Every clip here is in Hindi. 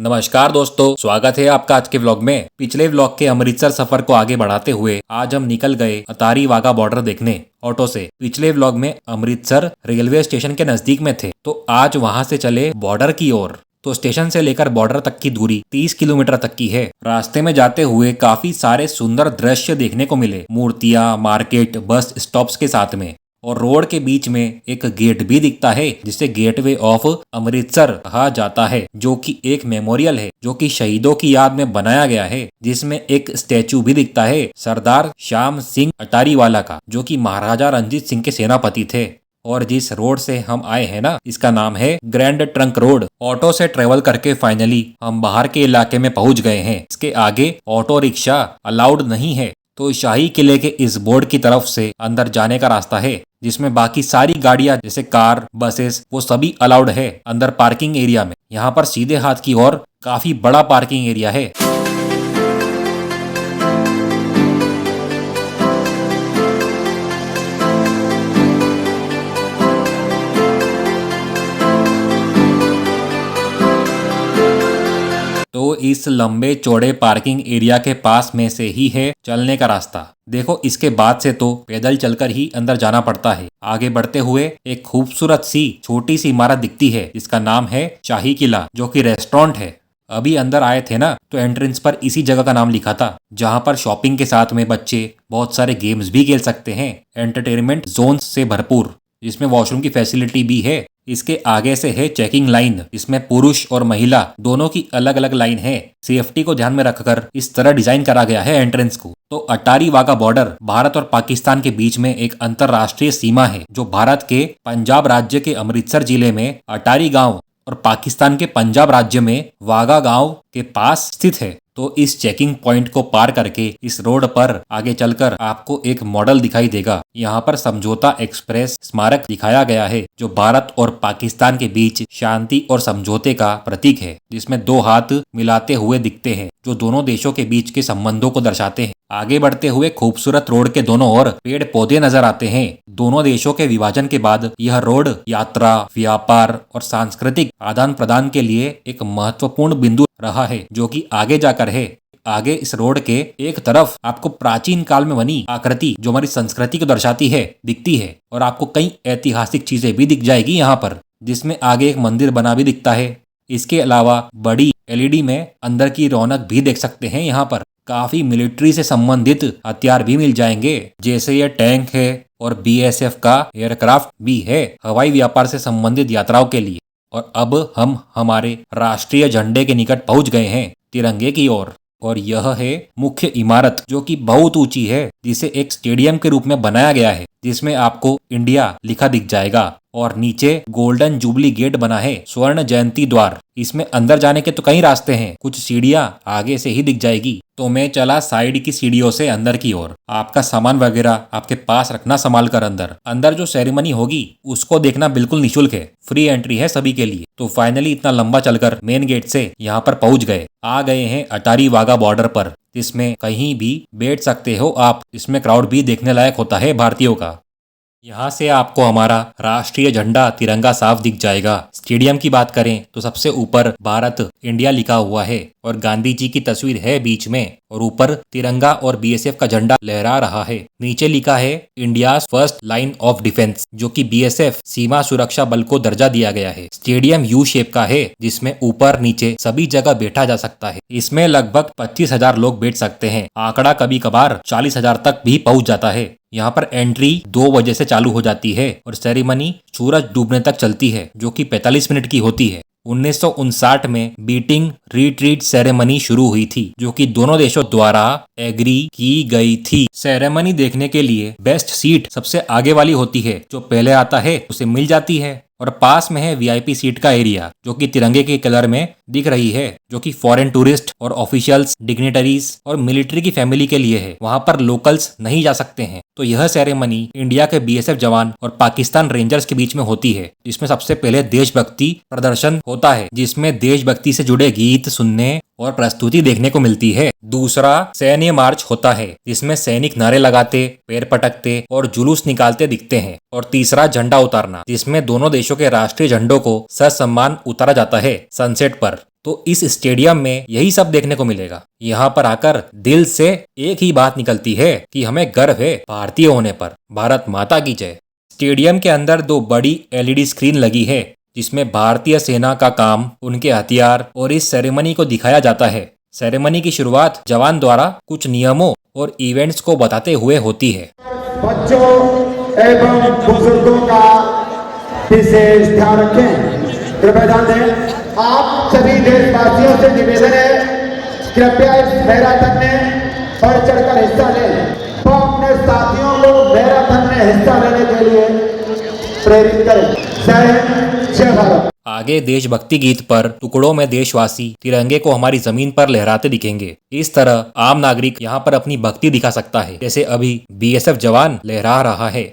नमस्कार दोस्तों, स्वागत है आपका आज के व्लॉग में। पिछले व्लॉग के अमृतसर सफर को आगे बढ़ाते हुए आज हम निकल गए अटारी वाघा बॉर्डर देखने ऑटो से। पिछले व्लॉग में अमृतसर रेलवे स्टेशन के नजदीक में थे, तो आज वहां से चले बॉर्डर की ओर। तो स्टेशन से लेकर बॉर्डर तक की दूरी 30 किलोमीटर तक की है। रास्ते में जाते हुए काफी सारे सुंदर दृश्य देखने को मिले, मूर्तियां, मार्केट, बस स्टॉप्स के साथ में। और रोड के बीच में एक गेट भी दिखता है जिसे गेटवे ऑफ अमृतसर कहा जाता है, जो कि एक मेमोरियल है जो कि शहीदों की याद में बनाया गया है, जिसमें एक स्टैचू भी दिखता है सरदार श्याम सिंह अटारीवाला का, जो कि महाराजा रंजीत सिंह के सेनापति थे। और जिस रोड से हम आए हैं ना, इसका नाम है ग्रैंड ट्रंक रोड। ऑटो से ट्रेवल करके फाइनली हम बाहर के इलाके में पहुंच गए हैं। इसके आगे ऑटो रिक्शा अलाउड नहीं है, तो शाही किले के इस बोर्ड की तरफ से अंदर जाने का रास्ता है, जिसमें बाकी सारी गाड़ियां जैसे कार, बसेस, वो सभी अलाउड है अंदर पार्किंग एरिया में। यहाँ पर सीधे हाथ की ओर काफी बड़ा पार्किंग एरिया है। तो इस लंबे चौड़े पार्किंग एरिया के पास में से ही है चलने का रास्ता। देखो, इसके बाद से तो पैदल चलकर ही अंदर जाना पड़ता है। आगे बढ़ते हुए एक खूबसूरत सी छोटी सी इमारत दिखती है, जिसका नाम है शाही किला, जो कि रेस्टोरेंट है। अभी अंदर आए थे ना, तो एंट्रेंस पर इसी जगह का नाम लिखा था, जहाँ पर शॉपिंग के साथ में बच्चे बहुत सारे गेम्स भी खेल सकते हैं, एंटरटेनमेंट जोन से भरपूर, जिसमें वॉशरूम की फैसिलिटी भी है। इसके आगे से है चेकिंग लाइन, इसमें पुरुष और महिला दोनों की अलग अलग लाइन है। सेफ्टी को ध्यान में रखकर इस तरह डिजाइन करा गया है एंट्रेंस को। तो अटारी वाघा बॉर्डर भारत और पाकिस्तान के बीच में एक अंतरराष्ट्रीय सीमा है, जो भारत के पंजाब राज्य के अमृतसर जिले में अटारी गांव और पाकिस्तान के पंजाब राज्य में वाघा गांव के पास स्थित है। तो इस चेकिंग पॉइंट को पार करके इस रोड पर आगे चलकर आपको एक मॉडल दिखाई देगा। यहाँ पर समझौता एक्सप्रेस स्मारक दिखाया गया है, जो भारत और पाकिस्तान के बीच शांति और समझौते का प्रतीक है, जिसमें दो हाथ मिलाते हुए दिखते हैं, जो दोनों देशों के बीच के संबंधों को दर्शाते हैं। आगे बढ़ते हुए खूबसूरत रोड के दोनों ओर पेड़ पौधे नजर आते हैं। दोनों देशों के विभाजन के बाद यह रोड यात्रा, व्यापार और सांस्कृतिक आदान प्रदान के लिए एक महत्वपूर्ण बिंदु रहा है, जो कि आगे जाकर है। आगे इस रोड के एक तरफ आपको प्राचीन काल में बनी आकृति, जो हमारी संस्कृति को दर्शाती है, दिखती है। और आपको कई ऐतिहासिक चीजें भी दिख जाएगी यहाँ पर, जिसमें आगे एक मंदिर बना भी दिखता है। इसके अलावा बड़ी LED में अंदर की रौनक भी देख सकते हैं। यहाँ पर काफी मिलिट्री से संबंधित हथियार भी मिल जाएंगे, जैसे ये टैंक है और BSF का एयरक्राफ्ट भी है, हवाई व्यापार से संबंधित यात्राओं के लिए। और अब हम हमारे राष्ट्रीय झंडे के निकट पहुंच गए हैं, तिरंगे की ओर। और यह है मुख्य इमारत, जो कि बहुत ऊंची है, जिसे एक स्टेडियम के रूप में बनाया गया है, जिसमें आपको इंडिया लिखा दिख जाएगा। और नीचे गोल्डन जुबली गेट बना है, स्वर्ण जयंती द्वार। इसमें अंदर जाने के तो कई रास्ते हैं, कुछ सीढ़ियां आगे से ही दिख जाएगी। तो मैं चला साइड की सीढ़ियों से अंदर की ओर। आपका सामान वगैरह आपके पास रखना संभाल कर। अंदर जो सेरेमनी होगी उसको देखना बिल्कुल निःशुल्क है, फ्री एंट्री है सभी के लिए। तो फाइनली इतना लंबा चलकर मेन गेट से यहाँ पर पहुंच गए। आ गए हैं अटारी वाघा बॉर्डर पर, जिसमें कहीं भी बैठ सकते हो आप। इसमें क्राउड भी देखने लायक होता है भारतीयों का। यहाँ से आपको हमारा राष्ट्रीय झंडा तिरंगा साफ दिख जाएगा। स्टेडियम की बात करें तो सबसे ऊपर भारत इंडिया लिखा हुआ है और गांधी जी की तस्वीर है बीच में, और ऊपर तिरंगा और BSF का झंडा लहरा रहा है। नीचे लिखा है India first line of defence, जो कि BSF सीमा सुरक्षा बल को दर्जा दिया गया है। स्टेडियम U शेप का है, जिसमें ऊपर नीचे सभी जगह बैठा जा सकता है। इसमें लगभग 25,000 लोग बैठ सकते हैं। आंकड़ा कभी कभार 40,000 तक भी पहुंच जाता है। यहाँ पर एंट्री 2 बजे से चालू हो जाती है और सेरेमनी सूरज डूबने तक चलती है, जो कि 45 मिनट की होती है। 1959 में बीटिंग रिट्रीट सेरेमनी शुरू हुई थी, जो कि दोनों देशों द्वारा एग्री की गई थी। सेरेमनी देखने के लिए बेस्ट सीट सबसे आगे वाली होती है, जो पहले आता है उसे मिल जाती है। और पास में है VIP सीट का एरिया, जो कि तिरंगे के कलर में दिख रही है, जो कि फॉरेन टूरिस्ट और ऑफिशियल्स, डिग्निटरीज और मिलिट्री की फैमिली के लिए है। वहां पर लोकल्स नहीं जा सकते हैं। तो यह सेरेमनी इंडिया के BSF जवान और पाकिस्तान रेंजर्स के बीच में होती है, जिसमें सबसे पहले देशभक्ति प्रदर्शन होता है, जिसमें देशभक्ति से जुड़े गीत सुनने और प्रस्तुति देखने को मिलती है। दूसरा सैन्य मार्च होता है, जिसमें सैनिक नारे लगाते, पैर पटकते और जुलूस निकालते दिखते हैं। और तीसरा झंडा उतारना, जिसमें दोनों देशों के राष्ट्रीय झंडों को ससम्मान उतारा जाता है सनसेट पर। तो इस स्टेडियम में यही सब देखने को मिलेगा। यहाँ पर आकर दिल से एक ही बात निकलती है कि हमें गर्व है भारतीय होने पर। भारत माता की जय। स्टेडियम के अंदर 2 बड़ी LED स्क्रीन लगी है जिसमें भारतीय सेना का काम, उनके हथियार और इस सेरेमनी को दिखाया जाता है। सेरेमनी की शुरुआत जवान द्वारा कुछ नियमों और इवेंट्स को बताते हुए होती है। बच्चों एवं बुजुर्गों का विशेष ध्यान रखें। कृपया ध्यान दें। आप सभी देशवासियों से निवेदन है, कृपया इस मैराथन में बढ़ चढ़कर हिस्सा लें। तो अपने साथियों को मैराथन में हिस्सा लेने के लिए प्रेरित करें। जय हिंद, जय भारत। आगे देशभक्ति गीत पर टुकड़ों में देशवासी तिरंगे को हमारी जमीन पर लहराते दिखेंगे। इस तरह आम नागरिक यहाँ पर अपनी भक्ति दिखा सकता है, जैसे अभी BSF जवान लहरा रहा है।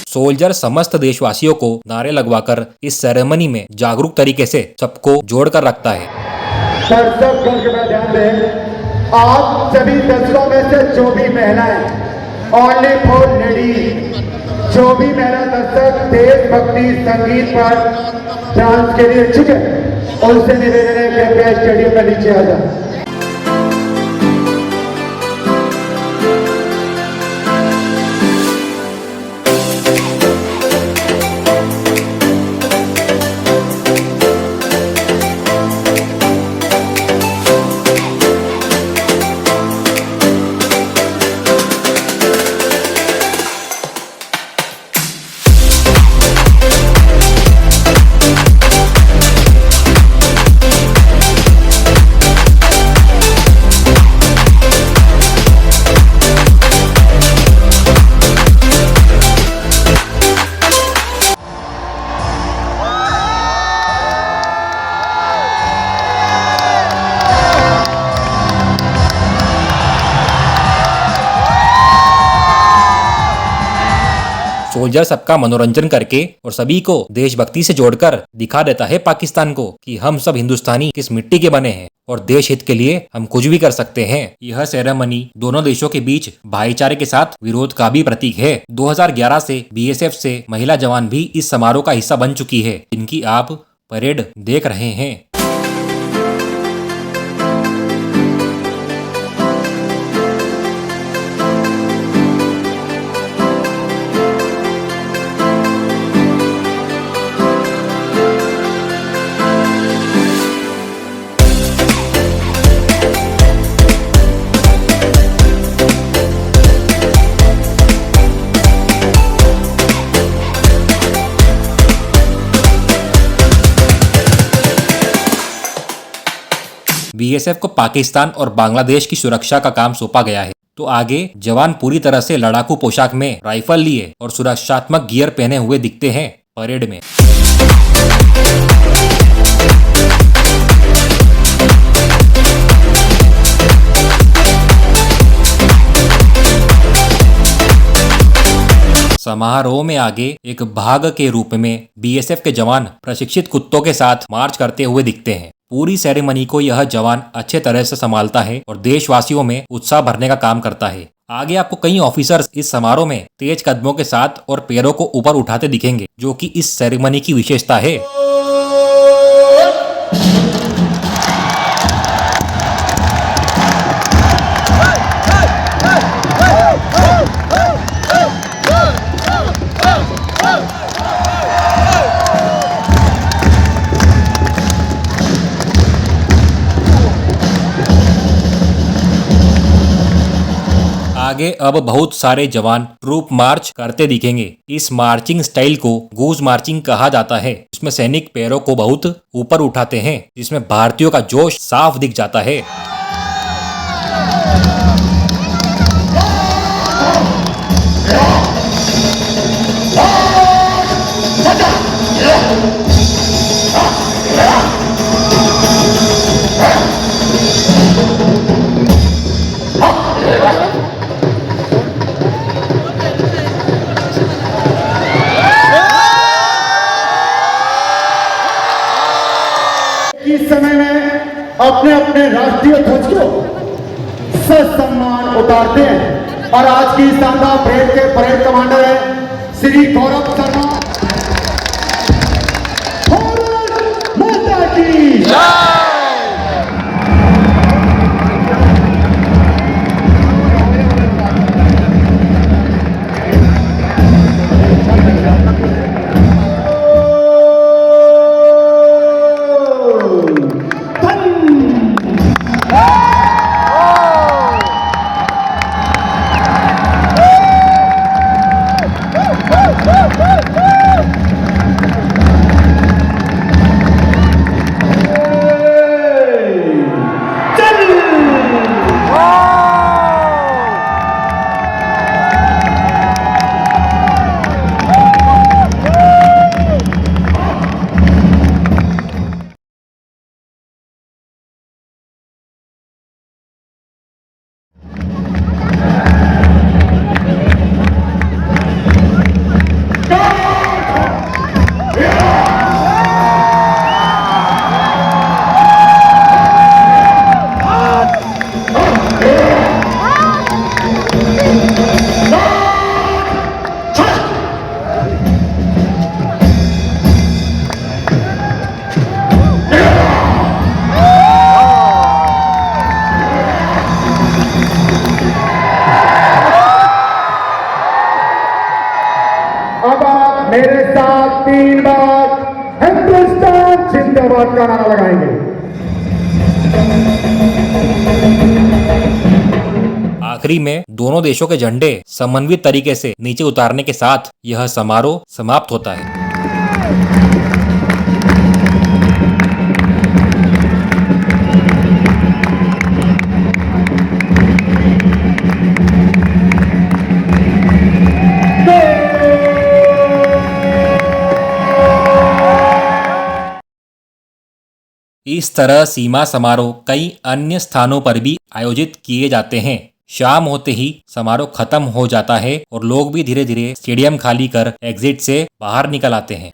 सोल्जर समस्त देशवासियों को नारे लगवाकर इस सेरेमनी में जागरूक तरीके से सबको जोड़कर रखता है। दर्शक में ध्यान दें। आप सभी दर्शकों में से जो भी महिलाएं, ओनली फॉर लेडी, जो भी महिला दर्शक देशभक्ति संगीत पर डांस के लिए इच्छुक है, उनसे निवेदन है कृपया स्टेडियम में नीचे आ जाए। सोल्जर सबका मनोरंजन करके और सभी को देशभक्ति से जोड़कर दिखा देता है पाकिस्तान को कि हम सब हिंदुस्तानी किस मिट्टी के बने हैं और देश हित के लिए हम कुछ भी कर सकते हैं। यह सेरेमनी दोनों देशों के बीच भाईचारे के साथ विरोध का भी प्रतीक है। 2011 से BSF से महिला जवान भी इस समारोह का हिस्सा बन चुकी है, जिनकी आप परेड देख रहे हैं। BSF को पाकिस्तान और बांग्लादेश की सुरक्षा का काम सौंपा गया है। तो आगे जवान पूरी तरह से लड़ाकू पोशाक में राइफल लिए और सुरक्षात्मक गियर पहने हुए दिखते हैं परेड में। समारोह में आगे एक भाग के रूप में BSF के जवान प्रशिक्षित कुत्तों के साथ मार्च करते हुए दिखते हैं। पूरी सेरेमनी को यह जवान अच्छे तरह से संभालता है और देशवासियों में उत्साह भरने का काम करता है। आगे आपको कई ऑफिसर्स इस समारोह में तेज कदमों के साथ और पैरों को ऊपर उठाते दिखेंगे, जो कि इस सेरेमनी की विशेषता है। आगे अब बहुत सारे जवान ट्रूप मार्च करते दिखेंगे। इस मार्चिंग स्टाइल को गूज मार्चिंग कहा जाता है, जिसमें सैनिक पैरों को बहुत ऊपर उठाते हैं, जिसमें भारतीयों का जोश साफ दिख जाता है। समय में अपने अपने राष्ट्रीय ध्वज को ससम्मान उतारते हैं। और आज की शानदार परेड के परेड कमांडर है श्री गौरव शर्मा। भारत माता की जय। अब आप मेरे साथ 3 बार हिंदुस्तान जिंदाबाद का नारा लगाएंगे। आखिरी में दोनों देशों के झंडे समन्वित तरीके से नीचे उतारने के साथ यह समारोह समाप्त होता है। इस तरह सीमा समारोह कई अन्य स्थानों पर भी आयोजित किए जाते हैं। शाम होते ही समारोह खत्म हो जाता है और लोग भी धीरे धीरे स्टेडियम खाली कर एग्जिट से बाहर निकल आते हैं।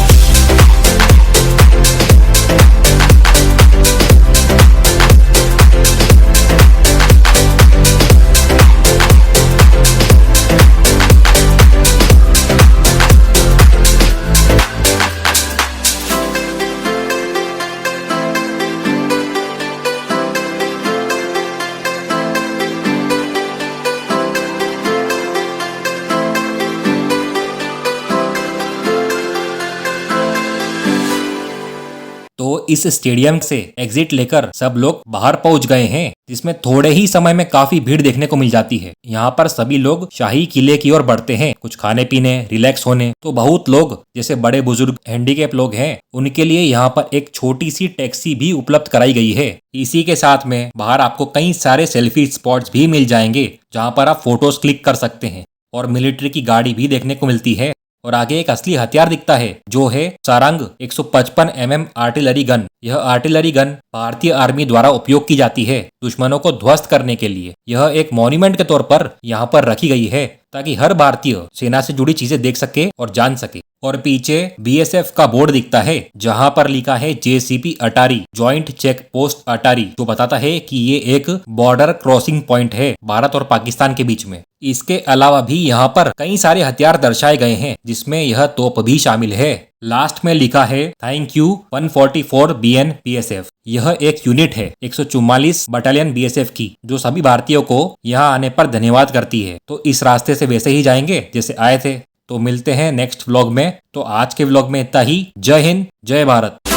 तो इस स्टेडियम से एग्जिट लेकर सब लोग बाहर पहुंच गए हैं, जिसमें थोड़े ही समय में काफी भीड़ देखने को मिल जाती है। यहाँ पर सभी लोग शाही किले की ओर बढ़ते हैं, कुछ खाने पीने, रिलैक्स होने। तो बहुत लोग जैसे बड़े बुजुर्ग, हैंडीकैप लोग हैं, उनके लिए यहाँ पर एक छोटी सी टैक्सी भी उपलब्ध कराई गई है। इसी के साथ में बाहर आपको कई सारे सेल्फी स्पॉट्स भी मिल जाएंगे, जहाँ पर आप फोटोज क्लिक कर सकते हैं। और मिलिट्री की गाड़ी भी देखने को मिलती है। और आगे एक असली हथियार दिखता है, जो है सारंग 155 mm आर्टिलरी गन। यह आर्टिलरी गन भारतीय आर्मी द्वारा उपयोग की जाती है दुश्मनों को ध्वस्त करने के लिए। यह एक मॉन्यूमेंट के तौर पर यहाँ पर रखी गई है, ताकि हर भारतीय सेना से जुड़ी चीजें देख सके और जान सके। और पीछे BSF का बोर्ड दिखता है, जहाँ पर लिखा है JCP अटारी, जॉइंट चेक पोस्ट अटारी, जो बताता है कि ये एक बॉर्डर क्रॉसिंग पॉइंट है भारत और पाकिस्तान के बीच में। इसके अलावा भी यहाँ पर कई सारे हथियार दर्शाए गए हैं, जिसमें यह तोप भी शामिल है। लास्ट में लिखा है थैंक यू 144 BN BSF। यह एक यूनिट है 144 बटालियन BSF की, जो सभी भारतीयों को यहाँ आने पर धन्यवाद करती है। तो इस रास्ते से वैसे ही जाएंगे जैसे आए थे। तो मिलते हैं नेक्स्ट व्लॉग में। तो आज के व्लॉग में इतना ही। जय हिंद, जय भारत।